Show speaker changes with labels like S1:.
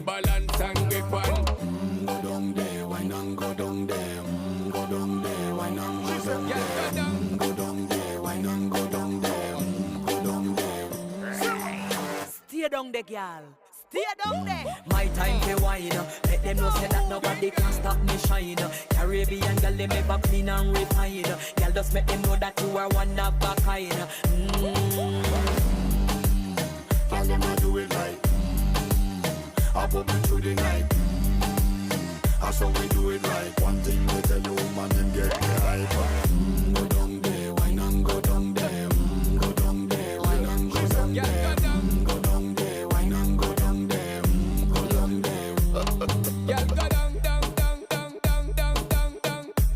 S1: balance and grip on.
S2: Go down there, why not go down there? Go down there, why not go down there? Go down there, why not go down there? Go down there.
S3: Stay down there, girl. Stay down there. My time to wine. Let them know say that nobody can stop me shine. Caribbean girl, they make back clean and refine. Girl, just make them know that you are one of a kind.
S2: Tell them I do it right. I pop it through the night. That's how we do it right. One thing we tell you, man, them get me hype.